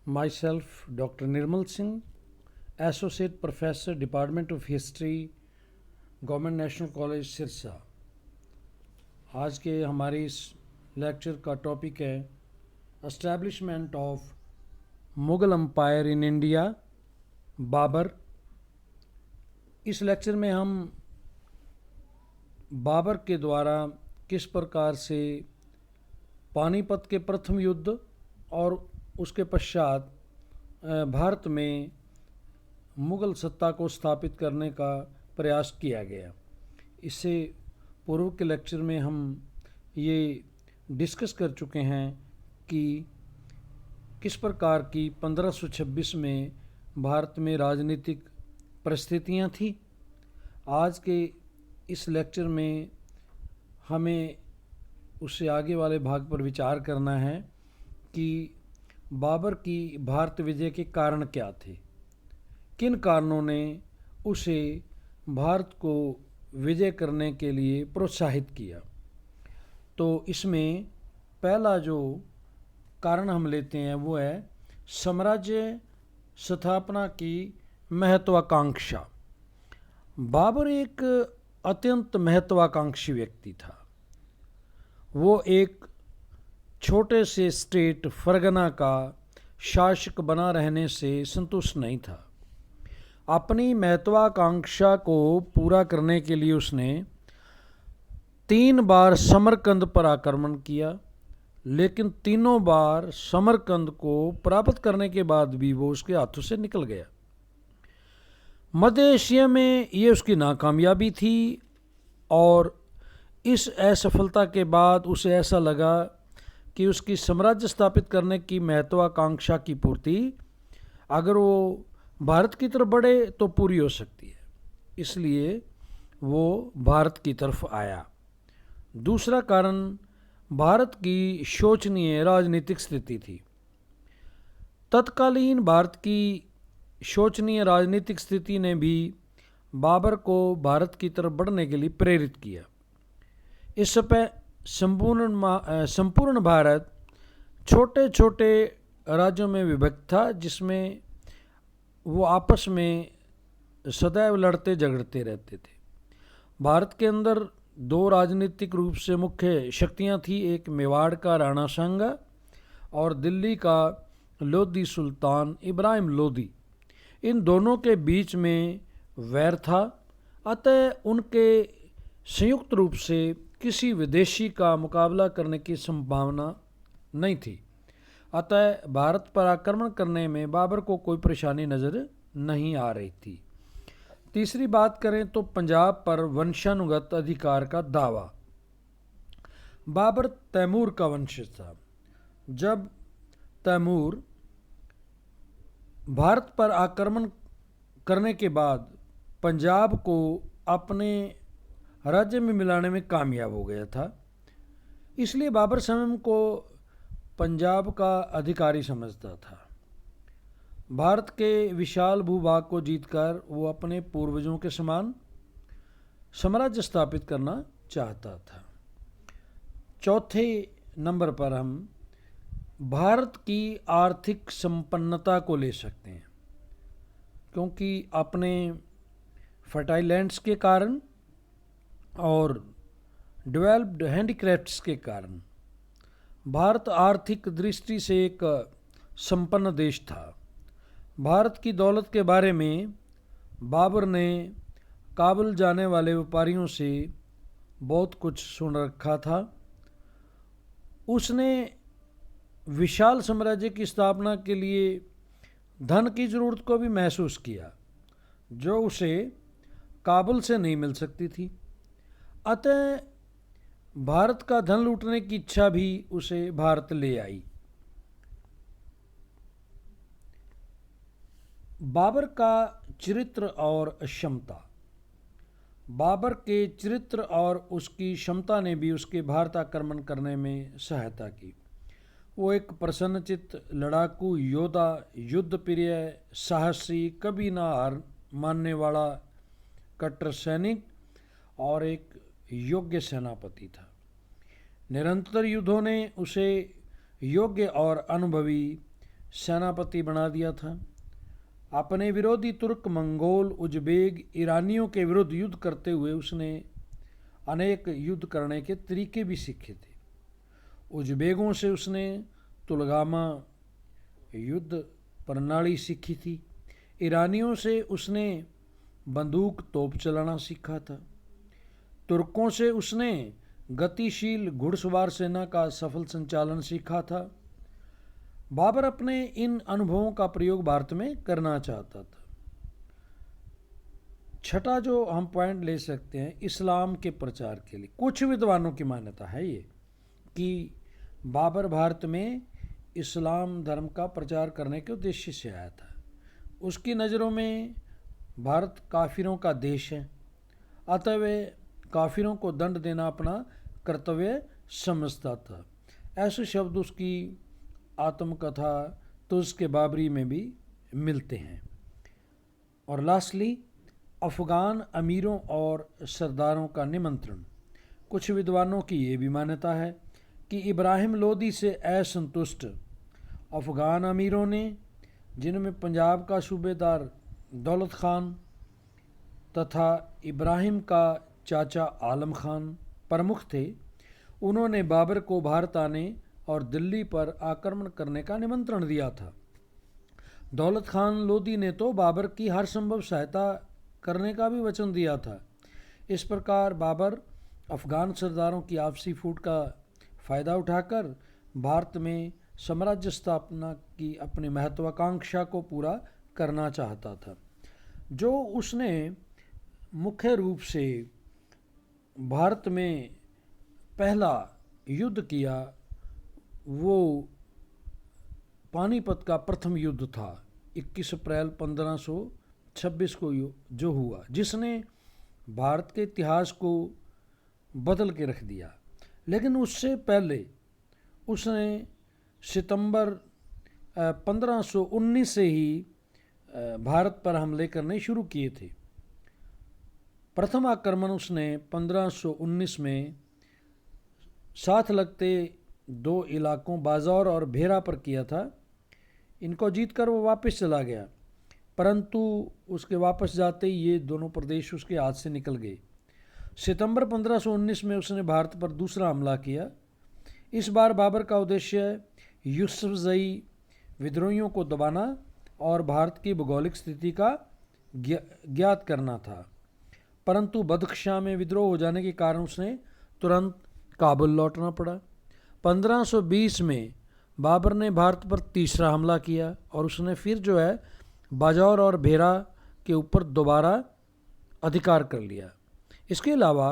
Myself, Dr. Nirmal Singh, Associate Professor, Department of History, government national college Sirsa. आज के हमारे इस लेक्चर का टॉपिक है establishment of Mughal empire in India, Babur. इस लेक्चर में हम बाबर के द्वारा किस प्रकार से पानीपत के प्रथम युद्ध और उसके पश्चात भारत में मुग़ल सत्ता को स्थापित करने का प्रयास किया गया। इससे पूर्व के लेक्चर में हम ये डिस्कस कर चुके हैं कि किस प्रकार की 1526 में भारत में राजनीतिक परिस्थितियां थी। आज के इस लेक्चर में हमें उससे आगे वाले भाग पर विचार करना है कि बाबर की भारत विजय के कारण क्या थे, किन कारणों ने उसे भारत को विजय करने के लिए प्रोत्साहित किया। तो इसमें पहला जो कारण हम लेते हैं वो है साम्राज्य स्थापना की महत्वाकांक्षा। बाबर एक अत्यंत महत्वाकांक्षी व्यक्ति था। वो एक छोटे से स्टेट फरगना का शासक बना रहने से संतुष्ट नहीं था। अपनी महत्वाकांक्षा को पूरा करने के लिए उसने 3 बार समरकंद पर आक्रमण किया, लेकिन तीनों बार समरकंद को प्राप्त करने के बाद भी वो उसके हाथों से निकल गया। मध्य एशिया में ये उसकी नाकामयाबी थी और इस असफलता के बाद उसे ऐसा लगा कि उसकी साम्राज्य स्थापित करने की महत्वाकांक्षा की पूर्ति अगर वो भारत की तरफ बढ़े तो पूरी हो सकती है, इसलिए वो भारत की तरफ आया। दूसरा कारण भारत की शोचनीय राजनीतिक स्थिति थी। तत्कालीन भारत की शोचनीय राजनीतिक स्थिति ने भी बाबर को भारत की तरफ बढ़ने के लिए प्रेरित किया। इस समय संपूर्ण भारत छोटे छोटे राज्यों में विभक्त था, जिसमें वो आपस में सदैव लड़ते झगड़ते रहते थे। भारत के अंदर 2 राजनीतिक रूप से मुख्य शक्तियां थी, एक मेवाड़ का राणा सांगा और दिल्ली का लोधी सुल्तान इब्राहिम लोधी। इन दोनों के बीच में वैर था, अतः उनके संयुक्त रूप से किसी विदेशी का मुकाबला करने की संभावना नहीं थी। अतः भारत पर आक्रमण करने में बाबर को कोई परेशानी नज़र नहीं आ रही थी। तीसरी बात करें तो पंजाब पर वंशानुगत अधिकार का दावा। बाबर तैमूर का वंशज था। जब तैमूर भारत पर आक्रमण करने के बाद पंजाब को अपने राज्य में मिलाने में कामयाब हो गया था, इसलिए बाबर स्वयं को पंजाब का अधिकारी समझता था। भारत के विशाल भूभाग को जीतकर वो अपने पूर्वजों के समान साम्राज्य स्थापित करना चाहता था। चौथे नंबर पर हम भारत की आर्थिक संपन्नता को ले सकते हैं, क्योंकि अपने फर्टाइल लैंड्स के कारण और डेवलप्ड हैंडीक्राफ्ट्स के कारण भारत आर्थिक दृष्टि से एक संपन्न देश था। भारत की दौलत के बारे में बाबर ने काबुल जाने वाले व्यापारियों से बहुत कुछ सुन रखा था। उसने विशाल साम्राज्य की स्थापना के लिए धन की ज़रूरत को भी महसूस किया, जो उसे काबुल से नहीं मिल सकती थी। अतः भारत का धन लूटने की इच्छा भी उसे भारत ले आई। बाबर का चरित्र और क्षमता। बाबर के चरित्र और उसकी क्षमता ने भी उसके भारत आक्रमण करने में सहायता की। वो एक प्रसन्नचित्त लड़ाकू योद्धा, युद्ध प्रिय, साहसी, कभी ना हार मानने वाला कट्टर सैनिक और एक योग्य सेनापति था। निरंतर युद्धों ने उसे योग्य और अनुभवी सेनापति बना दिया था। अपने विरोधी तुर्क, मंगोल, उज्बेक, ईरानियों के विरुद्ध युद्ध करते हुए उसने अनेक युद्ध करने के तरीके भी सीखे थे। उज्बेकों से उसने तुलगामा युद्ध प्रणाली सीखी थी। ईरानियों से उसने बंदूक तोप चलाना सीखा था। तुर्कों से उसने गतिशील घुड़सवार सेना का सफल संचालन सीखा था। बाबर अपने इन अनुभवों का प्रयोग भारत में करना चाहता था। छठा जो हम पॉइंट ले सकते हैं, इस्लाम के प्रचार के लिए कुछ विद्वानों की मान्यता है ये कि बाबर भारत में इस्लाम धर्म का प्रचार करने के उद्देश्य से आया था। उसकी नज़रों में भारत काफिरों का देश है, अतः वे काफिरों को दंड देना अपना कर्तव्य समझता था। ऐसे शब्द उसकी आत्मकथा तुज़ के बाबरी में भी मिलते हैं। और लास्टली, अफ़गान अमीरों और सरदारों का निमंत्रण। कुछ विद्वानों की ये भी मान्यता है कि इब्राहिम लोदी से असंतुष्ट अफ़गान अमीरों ने, जिनमें पंजाब का सूबेदार दौलत खान तथा इब्राहिम का चाचा आलम खान प्रमुख थे, उन्होंने बाबर को भारत आने और दिल्ली पर आक्रमण करने का निमंत्रण दिया था। दौलत खान लोदी ने तो बाबर की हर संभव सहायता करने का भी वचन दिया था। इस प्रकार बाबर अफ़गान सरदारों की आपसी फूट का फ़ायदा उठाकर भारत में साम्राज्य स्थापना की अपनी महत्वाकांक्षा को पूरा करना चाहता था। जो उसने मुख्य रूप से भारत में पहला युद्ध किया वो पानीपत का प्रथम युद्ध था, 21 अप्रैल 1526 को जो हुआ, जिसने भारत के इतिहास को बदल के रख दिया। लेकिन उससे पहले उसने सितंबर 1519 से ही भारत पर हमले करने शुरू किए थे। प्रथम आक्रमण उसने 1519 में साथ लगते दो इलाकों बाज़ौर और भेरा पर किया था। इनको जीतकर वो वापस चला गया, परंतु उसके वापस जाते ही ये दोनों प्रदेश उसके हाथ से निकल गए। सितंबर 1519 में उसने भारत पर दूसरा हमला किया। इस बार बाबर का उद्देश्य यूसुफजई विद्रोहियों को दबाना और भारत की भौगोलिक स्थिति का ज्ञात करना था, परंतु बदख्शां में विद्रोह हो जाने के कारण उसने तुरंत काबुल लौटना पड़ा। 1520 में बाबर ने भारत पर तीसरा हमला किया और उसने फिर जो है बाजौर और भेरा के ऊपर दोबारा अधिकार कर लिया। इसके अलावा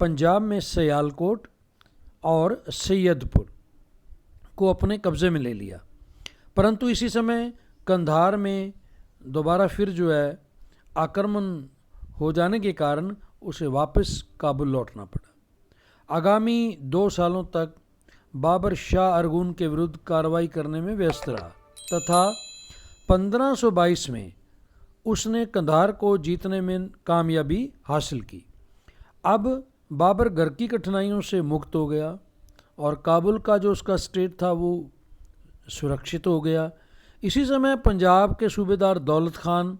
पंजाब में सियालकोट और सैयदपुर को अपने कब्ज़े में ले लिया, परंतु इसी समय कंधार में दोबारा फिर जो है आक्रमण हो जाने के कारण उसे वापस काबुल लौटना पड़ा। आगामी 2 सालों तक बाबर शाह अरगुन के विरुद्ध कार्रवाई करने में व्यस्त रहा तथा 1522 में उसने कंधार को जीतने में कामयाबी हासिल की। अब बाबर घर की कठिनाइयों से मुक्त हो गया और काबुल का जो उसका स्टेट था वो सुरक्षित हो गया। इसी समय पंजाब के सूबेदार दौलत खान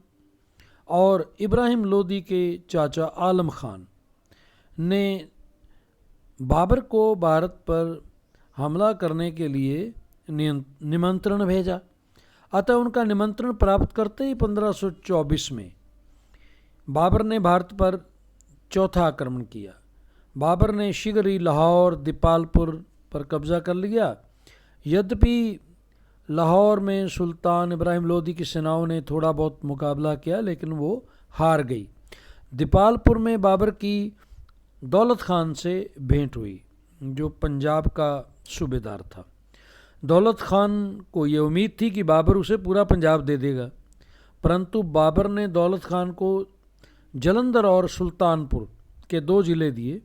और इब्राहिम लोदी के चाचा आलम खान ने बाबर को भारत पर हमला करने के लिए निमंत्रण भेजा। अतः उनका निमंत्रण प्राप्त करते ही 1524 में बाबर ने भारत पर चौथा आक्रमण किया। बाबर ने शीघ्र ही लाहौर, दीपालपुर पर कब्जा कर लिया। यद्यपि लाहौर में सुल्तान इब्राहिम लोदी की सेनाओं ने थोड़ा बहुत मुकाबला किया, लेकिन वो हार गई। दीपालपुर में बाबर की दौलत खान से भेंट हुई, जो पंजाब का सूबेदार था। दौलत खान को ये उम्मीद थी कि बाबर उसे पूरा पंजाब दे देगा, परंतु बाबर ने दौलत खान को जलंधर और सुल्तानपुर के 2 ज़िले दिए।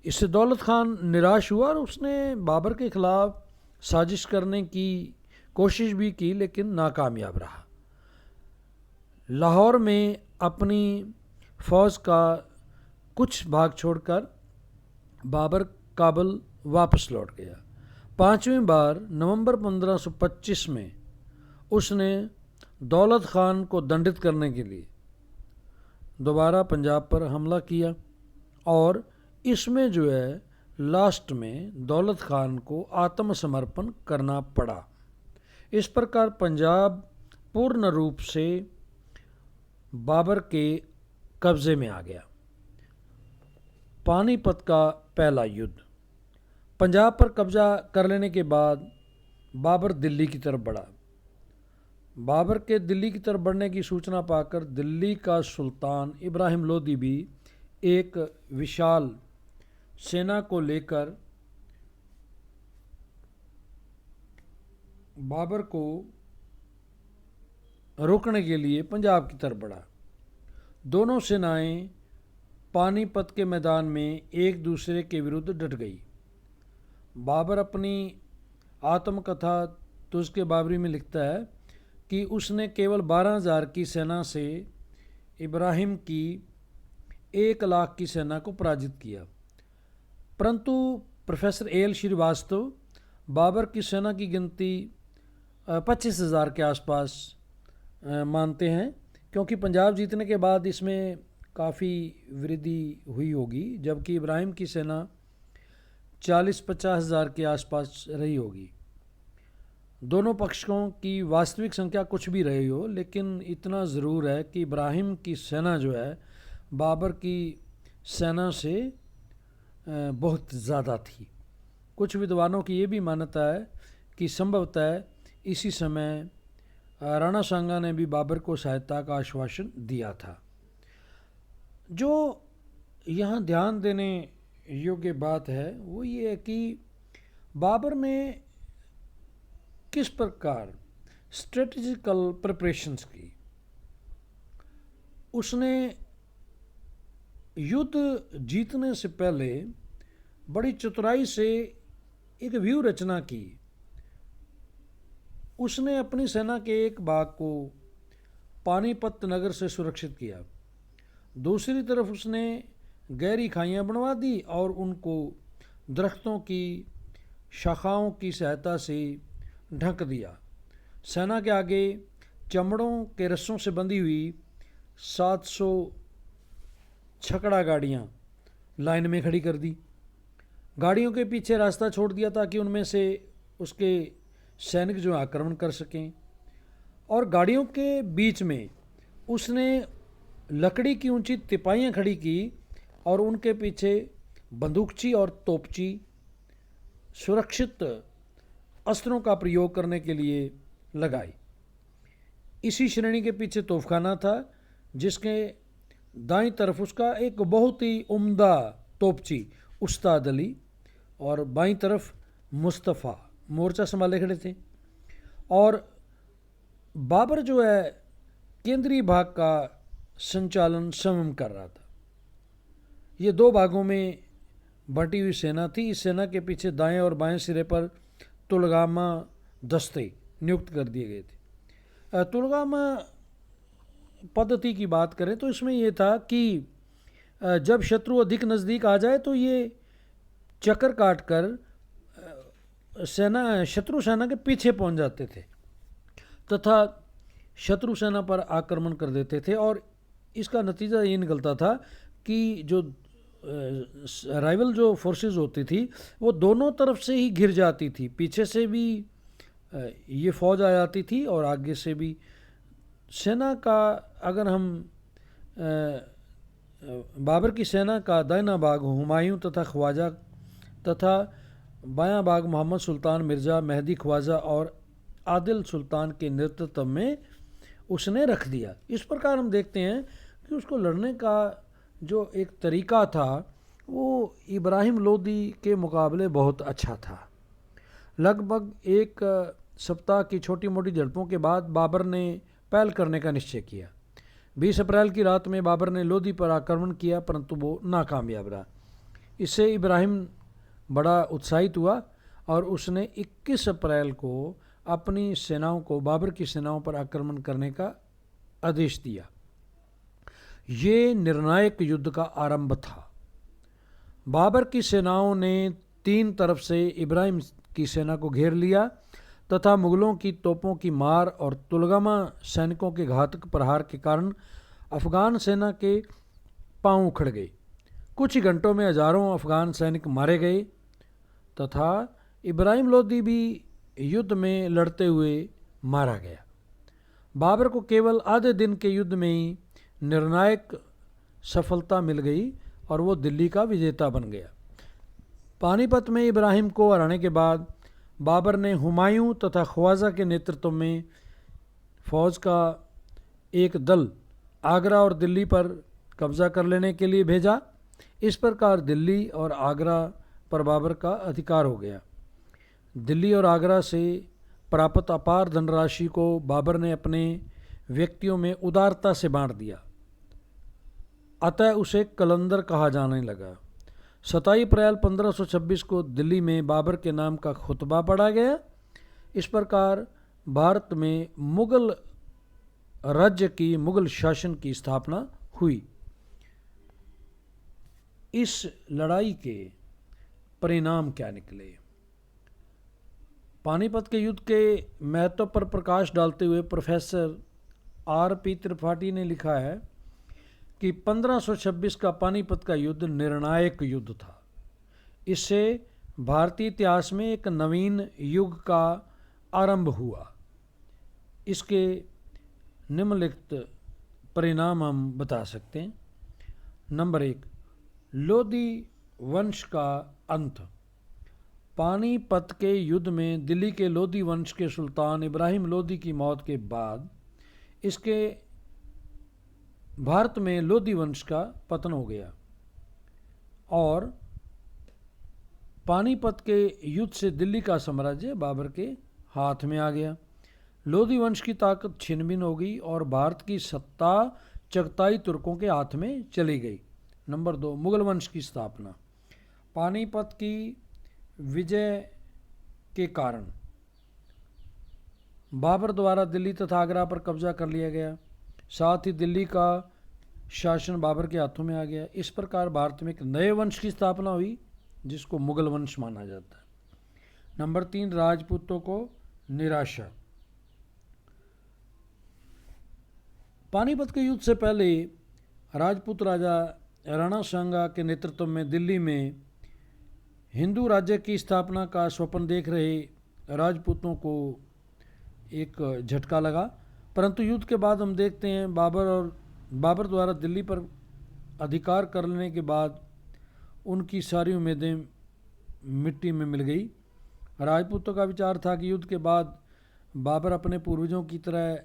इससे दौलत खान निराश हुआ और उसने बाबर के खिलाफ साजिश करने की कोशिश भी की, लेकिन नाकामयाब रहा। लाहौर में अपनी फ़ौज का कुछ भाग छोड़कर बाबर काबुल वापस लौट गया। पांचवीं बार नवंबर 1525 में उसने दौलत खान को दंडित करने के लिए दोबारा पंजाब पर हमला किया और इसमें जो है लास्ट में दौलत खान को आत्मसमर्पण करना पड़ा। इस प्रकार पंजाब पूर्ण रूप से बाबर के कब्जे में आ गया। पानीपत का पहला युद्ध। पंजाब पर कब्जा कर लेने के बाद बाबर दिल्ली की तरफ बढ़ा। बाबर के दिल्ली की तरफ बढ़ने की सूचना पाकर दिल्ली का सुल्तान इब्राहिम लोदी भी एक विशाल सेना को लेकर बाबर को रोकने के लिए पंजाब की तरफ बढ़ा। दोनों सेनाएं पानीपत के मैदान में एक दूसरे के विरुद्ध डट गई। बाबर अपनी आत्मकथा तुझ के बाबरी में लिखता है कि उसने केवल 12,000 की सेना से इब्राहिम की 1 लाख की सेना को पराजित किया। परंतु प्रोफेसर एल श्रीवास्तव बाबर की सेना की गिनती 25,000 के आसपास मानते हैं, क्योंकि पंजाब जीतने के बाद इसमें काफ़ी वृद्धि हुई होगी, जबकि इब्राहिम की सेना 40-50 हज़ार के आसपास रही होगी। दोनों पक्षों की वास्तविक संख्या कुछ भी रही हो, लेकिन इतना ज़रूर है कि इब्राहिम की सेना जो है बाबर की सेना से बहुत ज़्यादा थी। कुछ विद्वानों की ये भी मान्यता है कि संभवतः इसी समय राणा सांगा ने भी बाबर को सहायता का आश्वासन दिया था। जो यहाँ ध्यान देने योग्य बात है वो ये है कि बाबर ने किस प्रकार स्ट्रेटेजिकल प्रिपरेशंस की। उसने युद्ध जीतने से पहले बड़ी चतुराई से एक व्यूह रचना की। उसने अपनी सेना के एक भाग को पानीपत नगर से सुरक्षित किया। दूसरी तरफ उसने गहरी खाइयाँ बनवा दी और उनको दरख्तों की शाखाओं की सहायता से ढक दिया। सेना के आगे चमड़ों के रस्सों से बंधी हुई 700 छकड़ा गाड़ियाँ लाइन में खड़ी कर दी। गाड़ियों के पीछे रास्ता छोड़ दिया ताकि उनमें से उसके सैनिक जो आक्रमण कर सकें, और गाड़ियों के बीच में उसने लकड़ी की ऊंची तिपाहियाँ खड़ी की और उनके पीछे बंदूकची और तोपची सुरक्षित अस्त्रों का प्रयोग करने के लिए लगाई। इसी श्रेणी के पीछे तोपखाना था, जिसके दाईं तरफ उसका एक बहुत ही उम्दा तोपची उस्ताद अली और बाईं तरफ मुस्तफ़ा मोर्चा संभाले खड़े थे। और बाबर जो है केंद्रीय भाग का संचालन स्वयं कर रहा था। ये 2 भागों में बंटी हुई सेना थी। इस सेना के पीछे दाएं और बाएं सिरे पर तुलगामा दस्ते नियुक्त कर दिए गए थे। तुलगामा पद्धति की बात करें तो इसमें यह था कि जब शत्रु अधिक नज़दीक आ जाए तो ये चक्कर काट कर शत्रु सेना के पीछे पहुंच जाते थे तथा शत्रु सेना पर आक्रमण कर देते थे। और इसका नतीजा ये निकलता था कि जो राइवल जो फोर्सेस होती थी वो दोनों तरफ से ही घिर जाती थी। पीछे से भी ये फौज आ जाती थी और आगे से भी। सेना का अगर हम बाबर की सेना का दाहिना भाग हुमायूं तथा ख्वाजा तथा बायां भाग मोहम्मद सुल्तान मिर्ज़ा, मेहदी ख्वाजा और आदिल सुल्तान के नेतृत्व में उसने रख दिया। इस प्रकार हम देखते हैं कि उसको लड़ने का जो एक तरीका था वो इब्राहिम लोदी के मुकाबले बहुत अच्छा था। लगभग 1 सप्ताह की छोटी मोटी झड़पों के बाद बाबर ने पहल करने का निश्चय किया। 20 अप्रैल की रात में बाबर ने लोदी पर आक्रमण किया, परंतु वो नाकामयाब रहा। इससे इब्राहिम बड़ा उत्साहित हुआ और उसने 21 अप्रैल को अपनी सेनाओं को बाबर की सेनाओं पर आक्रमण करने का आदेश दिया। ये निर्णायक युद्ध का आरंभ था। बाबर की सेनाओं ने 3 तरफ से इब्राहिम की सेना को घेर लिया तथा मुगलों की तोपों की मार और तुलगामा सैनिकों के घातक प्रहार के कारण अफगान सेना के पांव उखड़ गए। कुछ ही घंटों में हजारों अफगान सैनिक मारे गए तथा इब्राहिम लोदी भी युद्ध में लड़ते हुए मारा गया। बाबर को केवल आधे दिन के युद्ध में ही निर्णायक सफलता मिल गई और वो दिल्ली का विजेता बन गया। पानीपत में इब्राहिम को हराने के बाद बाबर ने हुमायूं तथा ख्वाजा के नेतृत्व में फौज का एक दल आगरा और दिल्ली पर कब्जा कर लेने के लिए भेजा। इस प्रकार दिल्ली और आगरा पर बाबर का अधिकार हो गया। दिल्ली और आगरा से प्राप्त अपार धनराशि को बाबर ने अपने व्यक्तियों में उदारता से बांट दिया, अतः उसे कलंदर कहा जाने लगा। 27 अप्रैल 1526 को दिल्ली में बाबर के नाम का खुतबा पढ़ा गया। इस प्रकार भारत में मुगल राज्य की मुगल शासन की स्थापना हुई। इस लड़ाई के परिणाम क्या निकले? पानीपत के युद्ध के महत्व पर प्रकाश डालते हुए प्रोफेसर R.P. त्रिपाठी ने लिखा है कि 1526 का पानीपत का युद्ध निर्णायक युद्ध था। इससे भारतीय इतिहास में एक नवीन युग का आरंभ हुआ। इसके निम्नलिखित परिणाम हम बता सकते हैं। नंबर 1, लोदी वंश का अंत। पानीपत के युद्ध में दिल्ली के लोदी वंश के सुल्तान इब्राहिम लोदी की मौत के बाद इसके भारत में लोदी वंश का पतन हो गया और पानीपत के युद्ध से दिल्ली का साम्राज्य बाबर के हाथ में आ गया। लोदी वंश की ताकत छिन-भिन हो गई और भारत की सत्ता चगताई तुर्कों के हाथ में चली गई। नंबर 2, मुगल वंश की स्थापना। पानीपत की विजय के कारण बाबर द्वारा दिल्ली तथा आगरा पर कब्जा कर लिया गया। साथ ही दिल्ली का शासन बाबर के हाथों में आ गया। इस प्रकार भारत में एक नए वंश की स्थापना हुई जिसको मुगल वंश माना जाता है। नंबर 3, राजपूतों को निराशा। पानीपत के युद्ध से पहले राजपूत राजा राणा सांगा के नेतृत्व में दिल्ली में हिंदू राज्य की स्थापना का स्वप्न देख रहे राजपूतों को एक झटका लगा, परंतु युद्ध के बाद हम देखते हैं बाबर द्वारा दिल्ली पर अधिकार कर लेने के बाद उनकी सारी उम्मीदें मिट्टी में मिल गई। राजपूतों का विचार था कि युद्ध के बाद बाबर अपने पूर्वजों की तरह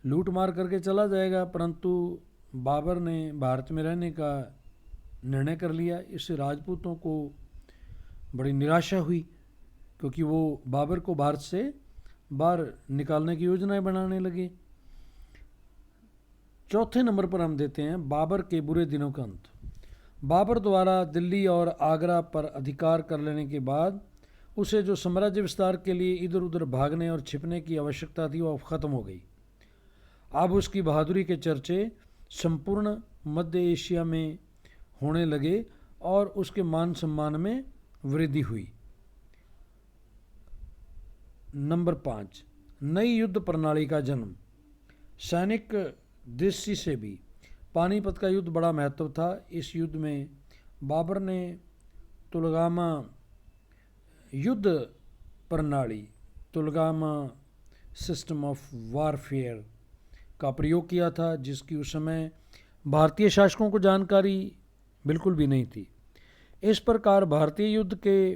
लूट मार करके चला जाएगा, परंतु बाबर ने भारत में रहने का निर्णय कर लिया। इससे राजपूतों को बड़ी निराशा हुई क्योंकि वो बाबर को भारत से बाहर निकालने की योजनाएं बनाने लगे। चौथे नंबर पर हम देते हैं बाबर के बुरे दिनों का अंत। बाबर द्वारा दिल्ली और आगरा पर अधिकार कर लेने के बाद उसे जो साम्राज्य विस्तार के लिए इधर उधर भागने और छिपने की आवश्यकता थी वो ख़त्म हो गई। अब उसकी बहादुरी के चर्चे संपूर्ण मध्य एशिया में होने लगे और उसके मान सम्मान में वृद्धि हुई। नंबर 5, नई युद्ध प्रणाली का जन्म। सैनिक दृष्टि से भी पानीपत का युद्ध बड़ा महत्व था। इस युद्ध में बाबर ने तुलगामा युद्ध प्रणाली, तुलगामा सिस्टम ऑफ वारफेयर का प्रयोग किया था, जिसकी उस समय भारतीय शासकों को जानकारी बिल्कुल भी नहीं थी। इस प्रकार भारतीय युद्ध के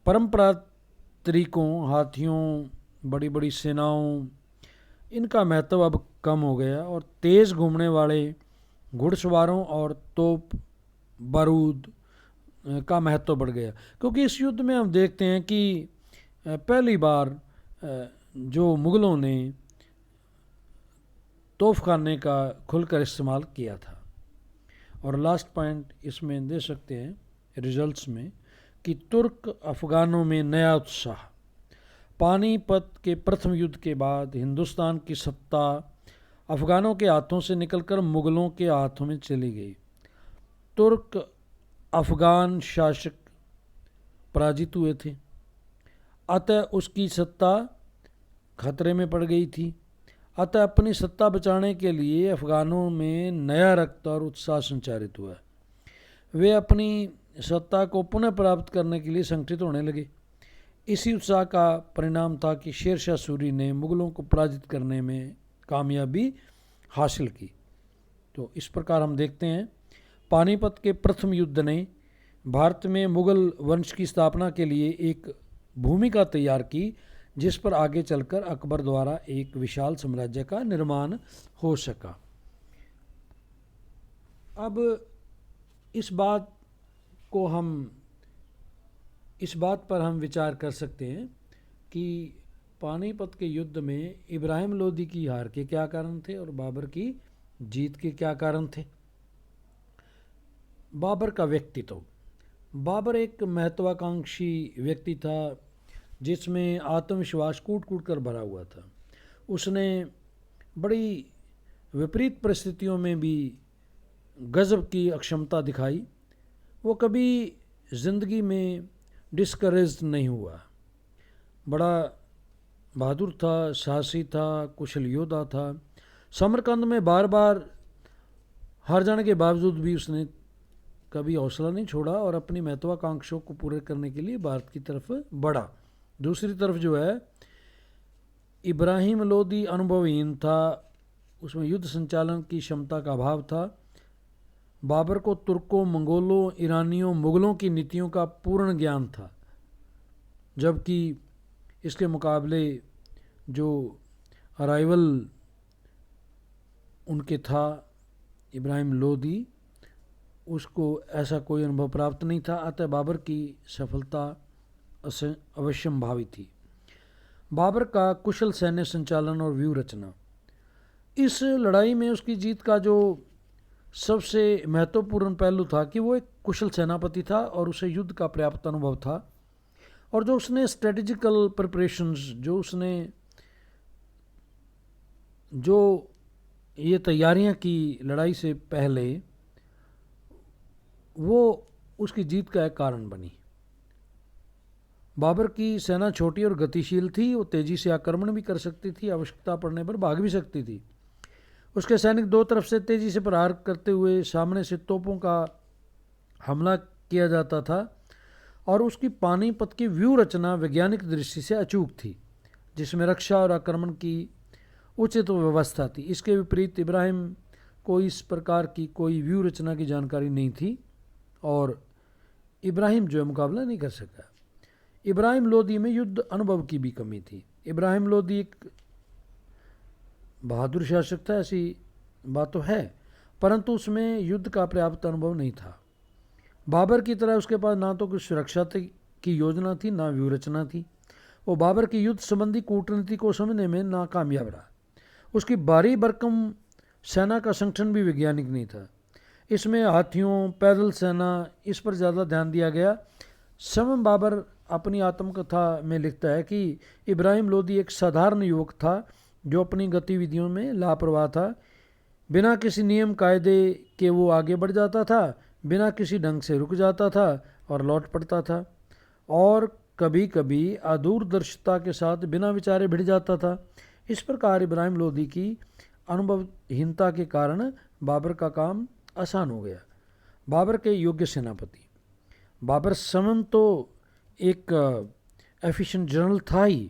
परंपरागत तरीकों, हाथियों, बड़ी बड़ी सेनाओं, इनका महत्व अब कम हो गया और तेज़ घूमने वाले घुड़सवारों और तोप बारूद का महत्व बढ़ गया। क्योंकि इस युद्ध में हम देखते हैं कि पहली बार जो मुग़लों ने तोपखाने का खुलकर इस्तेमाल किया था। और लास्ट पॉइंट इसमें दे सकते हैं रिजल्ट्स में कि तुर्क अफ़गानों में नया उत्साह। पानीपत के प्रथम युद्ध के बाद हिंदुस्तान की सत्ता अफ़गानों के हाथों से निकलकर मुग़लों के हाथों में चली गई। तुर्क अफ़गान शासक पराजित हुए थे। अतः उसकी सत्ता खतरे में पड़ गई थी। अतः अपनी सत्ता बचाने के लिए अफगानों में नया रक्त और उत्साह संचारित हुआ। वे अपनी सत्ता को पुनः प्राप्त करने के लिए संगठित होने लगे। इसी उत्साह का परिणाम था कि शेरशाह सूरी ने मुगलों को पराजित करने में कामयाबी हासिल की। तो इस प्रकार हम देखते हैं पानीपत के प्रथम युद्ध ने भारत में मुगल वंश की स्थापना के लिए एक भूमिका तैयार की, जिस पर आगे चलकर अकबर द्वारा एक विशाल साम्राज्य का निर्माण हो सका। अब इस बात पर हम विचार कर सकते हैं कि पानीपत के युद्ध में इब्राहिम लोदी की हार के क्या कारण थे और बाबर की जीत के क्या कारण थे। बाबर का व्यक्तित्व। बाबर एक महत्वाकांक्षी व्यक्ति था जिसमें आत्मविश्वास कूट कूट कर भरा हुआ था। उसने बड़ी विपरीत परिस्थितियों में भी गजब की अक्षमता दिखाई। वो कभी ज़िंदगी में डिस्करेज्ड नहीं हुआ। बड़ा बहादुर था, साहसी था, कुशल योद्धा था। समरकंद में बार बार हार जाने के बावजूद भी उसने कभी हौसला नहीं छोड़ा और अपनी महत्वाकांक्षाओं को पूरे करने के लिए भारत की तरफ बढ़ा। दूसरी तरफ जो है इब्राहिम लोदी अनुभवहीन था, उसमें युद्ध संचालन की क्षमता का अभाव था। बाबर को तुर्कों, मंगोलों, ईरानियों, मुगलों की नीतियों का पूर्ण ज्ञान था, जबकि इसके मुकाबले जो राइवल उनके था इब्राहिम लोदी, उसको ऐसा कोई अनुभव प्राप्त नहीं था। अतः बाबर की सफलता अवश्यंभावी थी। बाबर का कुशल सैन्य संचालन और व्यूह रचना। इस लड़ाई में उसकी जीत का जो सबसे महत्वपूर्ण पहलू था कि वो एक कुशल सेनापति था और उसे युद्ध का पर्याप्त अनुभव था, और जो उसने स्ट्रेटेजिकल प्रिपरेशंस जो ये तैयारियां की लड़ाई से पहले, वो उसकी जीत का एक कारण बनी। बाबर की सेना छोटी और गतिशील थी। वो तेज़ी से आक्रमण भी कर सकती थी, आवश्यकता पड़ने पर भाग भी सकती थी। उसके सैनिक दो तरफ से तेज़ी से प्रहार करते हुए सामने से तोपों का हमला किया जाता था, और उसकी पानीपत की व्यूह रचना वैज्ञानिक दृष्टि से अचूक थी, जिसमें रक्षा और आक्रमण की उचित व्यवस्था थी। इसके विपरीत इब्राहिम को इस प्रकार की कोई व्यूह रचना की जानकारी नहीं थी और इब्राहिम जो है मुकाबला नहीं कर सका। इब्राहिम लोदी में युद्ध अनुभव की भी कमी थी। इब्राहिम लोदी एक बहादुर शासक था, ऐसी बात तो है, परंतु उसमें युद्ध का पर्याप्त अनुभव नहीं था। बाबर की तरह उसके पास ना तो कुछ सुरक्षा की योजना थी, ना व्यूह रचना थी। वो बाबर की युद्ध संबंधी कूटनीति को समझने में नाकामयाब रहा। उसकी भारी भरकम सेना का संगठन भी वैज्ञानिक नहीं था। इसमें हाथियों, पैदल सेना, इस पर ज़्यादा ध्यान दिया गया। स्वयं बाबर अपनी आत्मकथा में लिखता है कि इब्राहिम लोदी एक साधारण युवक था जो अपनी गतिविधियों में लापरवाह था। बिना किसी नियम कायदे के वो आगे बढ़ जाता था, बिना किसी ढंग से रुक जाता था और लौट पड़ता था, और कभी कभी अदूरदर्शिता के साथ बिना विचारे भिड़ जाता था। इस प्रकार इब्राहिम लोदी की अनुभवहीनता के कारण बाबर का काम आसान हो गया। बाबर के योग्य सेनापति। बाबर स्वयं तो एक एफिशिएंट जनरल था ही,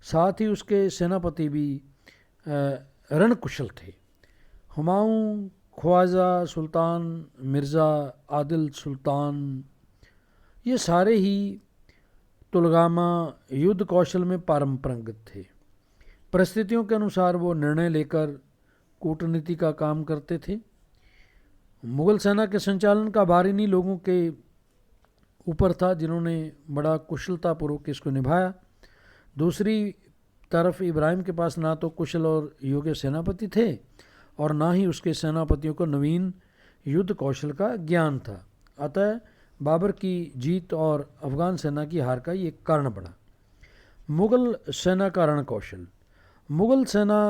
साथ ही उसके सेनापति भी रणकुशल थे। हुमायूं, ख्वाजा सुल्तान, मिर्ज़ा आदिल सुल्तान, ये सारे ही तुलगामा युद्ध कौशल में पारंपरिक थे। परिस्थितियों के अनुसार वो निर्णय लेकर कूटनीति का काम करते थे। मुगल सेना के संचालन का भार इन्हीं लोगों के ऊपर था जिन्होंने बड़ा कुशलतापूर्वक इसको निभाया। दूसरी तरफ इब्राहिम के पास ना तो कुशल और योग्य सेनापति थे और ना ही उसके सेनापतियों को नवीन युद्ध कौशल का ज्ञान था। अतः बाबर की जीत और अफगान सेना की हार का ये कारण बना। मुगल सेना का रण कौशल। मुगल सेना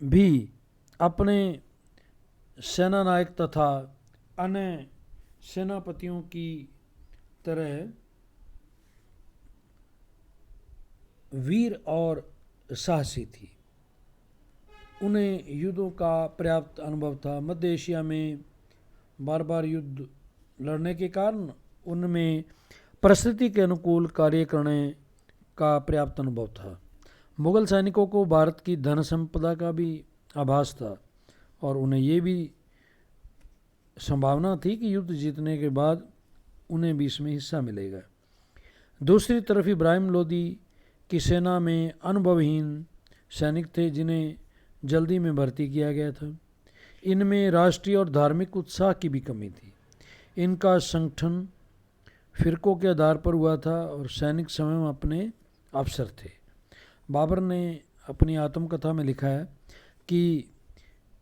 भी अपने सेना नायक तथा अन्य सेनापतियों की तरह वीर और साहसी थी। उन्हें युद्धों का पर्याप्त अनुभव था। मध्य एशिया में बार बार युद्ध लड़ने के कारण उनमें परिस्थिति के अनुकूल कार्य करने का पर्याप्त अनुभव था। मुगल सैनिकों को भारत की धन संपदा का भी आभास था और उन्हें ये भी संभावना थी कि युद्ध जीतने के बाद उन्हें भी इसमें हिस्सा मिलेगा। दूसरी तरफ इब्राहिम लोदी की सेना में अनुभवहीन सैनिक थे जिन्हें जल्दी में भर्ती किया गया था। इनमें राष्ट्रीय और धार्मिक उत्साह की भी कमी थी। इनका संगठन फिरकों के आधार पर हुआ था और सैनिक स्वयं अपने अफसर थे। बाबर ने अपनी आत्मकथा में लिखा है कि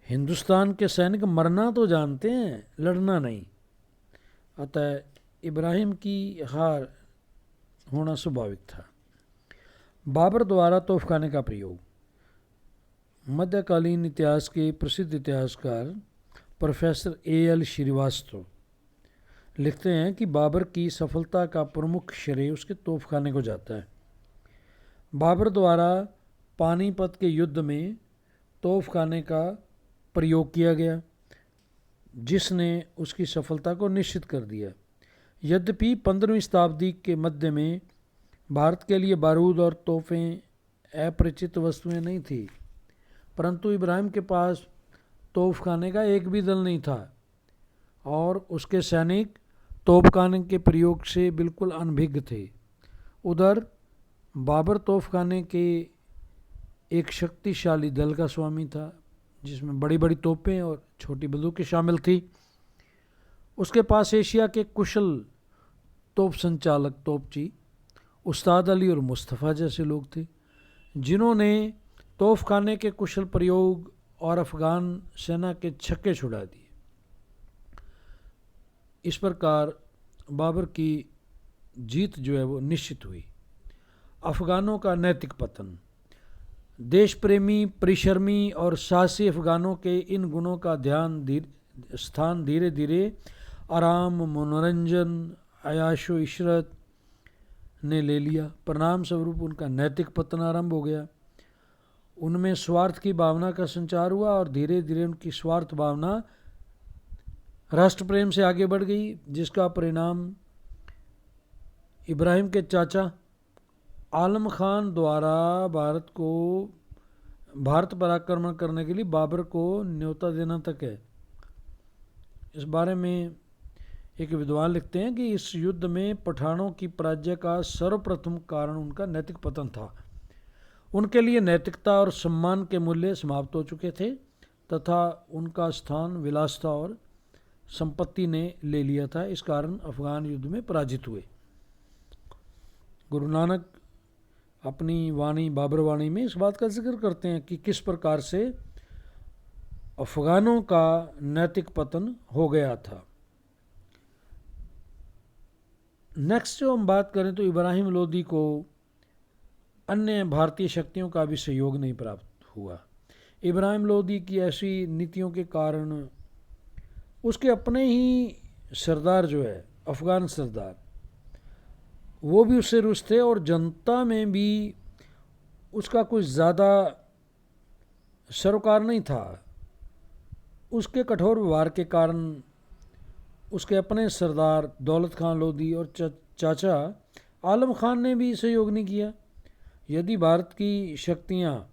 हिंदुस्तान के सैनिक मरना तो जानते हैं, लड़ना नहीं। अतः इब्राहिम की हार होना स्वाभाविक था। बाबर द्वारा तोफखाने का प्रयोग। मध्यकालीन इतिहास के प्रसिद्ध इतिहासकार प्रोफेसर A.L. श्रीवास्तव लिखते हैं कि बाबर की सफलता का प्रमुख श्रेय उसके तोफखाने को जाता है। बाबर द्वारा पानीपत के युद्ध में तोफखाने का प्रयोग किया गया जिसने उसकी सफलता को निश्चित कर दिया। यद्यपि 15वीं शताब्दी के मध्य में भारत के लिए बारूद और तोहफें अपरिचित वस्तुएं नहीं थी, परंतु इब्राहिम के पास तोफखाने का एक भी दल नहीं था और उसके सैनिक तोफखाने के प्रयोग से बिल्कुल अनभिज्ञ थे। उधर बाबर तोफखाने के एक शक्तिशाली दल का स्वामी था जिसमें बड़ी बड़ी तोपें और छोटी बंदूकें शामिल थी। उसके पास एशिया के कुशल तोप संचालक तोपची उस्ताद अली और मुस्तफ़ा जैसे लोग थे जिन्होंने तोफखाने के कुशल प्रयोग और अफ़गान सेना के छक्के छुड़ा दिए। इस प्रकार बाबर की जीत जो है वो निश्चित हुई। अफ़गानों का नैतिक पतन। देश प्रेमी, परिश्रमी और साहसी अफ़गानों के इन गुणों का स्थान धीरे धीरे आराम, मनोरंजन, अयाशो इशरत ने ले लिया। परिणाम स्वरूप उनका नैतिक पतन आरंभ हो गया। उनमें स्वार्थ की भावना का संचार हुआ और धीरे धीरे उनकी स्वार्थ भावना राष्ट्र प्रेम से आगे बढ़ गई, जिसका परिणाम इब्राहिम के चाचा आलम खान द्वारा भारत पर आक्रमण करने के लिए बाबर को न्योता देना तक है। इस बारे में एक विद्वान लिखते हैं कि इस युद्ध में पठानों की पराजय का सर्वप्रथम कारण उनका नैतिक पतन था। उनके लिए नैतिकता और सम्मान के मूल्य समाप्त हो चुके थे तथा उनका स्थान विलासिता और संपत्ति ने ले लिया था। इस कारण अफ़गान युद्ध में पराजित हुए। गुरु नानक अपनी वाणी बाबर वाणी में इस बात का जिक्र करते हैं कि किस प्रकार से अफ़गानों का नैतिक पतन हो गया था। नेक्स्ट जो हम बात करें तो इब्राहिम लोदी को अन्य भारतीय शक्तियों का भी सहयोग नहीं प्राप्त हुआ। इब्राहिम लोदी की ऐसी नीतियों के कारण उसके अपने ही सरदार जो है अफ़गान सरदार, वो भी उससे रुष्ट थे और जनता में भी उसका कुछ ज़्यादा सरोकार नहीं था। उसके कठोर व्यवहार के कारण उसके अपने सरदार दौलत खान लोदी और चाचा आलम खान ने भी सहयोग नहीं किया। यदि भारत की शक्तियाँ,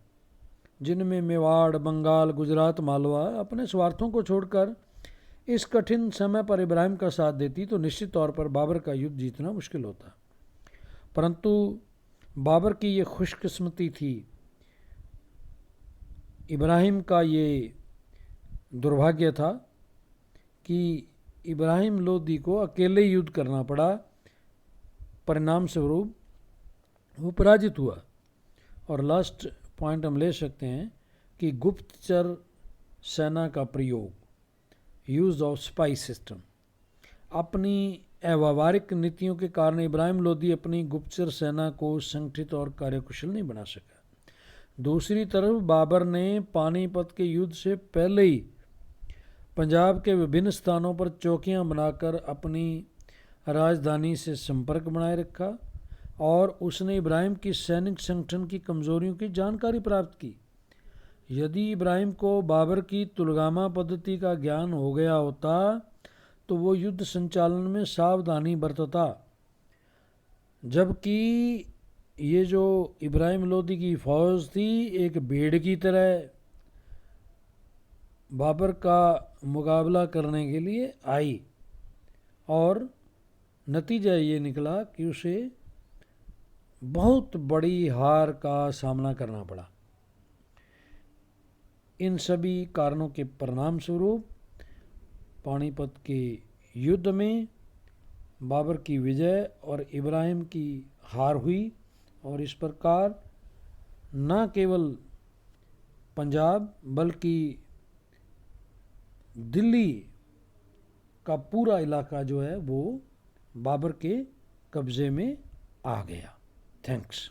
जिनमें मेवाड़, बंगाल, गुजरात, मालवा, अपने स्वार्थों को छोड़कर इस कठिन समय पर इब्राहिम का साथ देती तो निश्चित तौर पर बाबर का युद्ध जीतना मुश्किल होता। परंतु बाबर की ये खुशकिस्मती थी, इब्राहिम का ये दुर्भाग्य था कि इब्राहिम लोदी को अकेले युद्ध करना पड़ा। परिणाम स्वरूप वो पराजित हुआ। और लास्ट पॉइंट हम ले सकते हैं कि गुप्तचर सेना का प्रयोग, यूज़ ऑफ स्पाई सिस्टम। अपनी अव्यावहारिक नीतियों के कारण इब्राहिम लोदी अपनी गुप्तचर सेना को संगठित और कार्यकुशल नहीं बना सका। दूसरी तरफ बाबर ने पानीपत के युद्ध से पहले ही पंजाब के विभिन्न स्थानों पर चौकियां बनाकर अपनी राजधानी से संपर्क बनाए रखा और उसने इब्राहिम की सैनिक संगठन की कमज़ोरियों की जानकारी प्राप्त की। यदि इब्राहिम को बाबर की तुलगामा पद्धति का ज्ञान हो गया होता तो वो युद्ध संचालन में सावधानी बरतता, जबकि ये जो इब्राहिम लोदी की फ़ौज थी एक भेड़ की तरह बाबर का मुकाबला करने के लिए आई और नतीजा ये निकला कि उसे बहुत बड़ी हार का सामना करना पड़ा। इन सभी कारणों के परिणाम स्वरूप पानीपत के युद्ध में बाबर की विजय और इब्राहिम की हार हुई और इस प्रकार न केवल पंजाब बल्कि दिल्ली का पूरा इलाका जो है वो बाबर के कब्ज़े में आ गया। थैंक्स।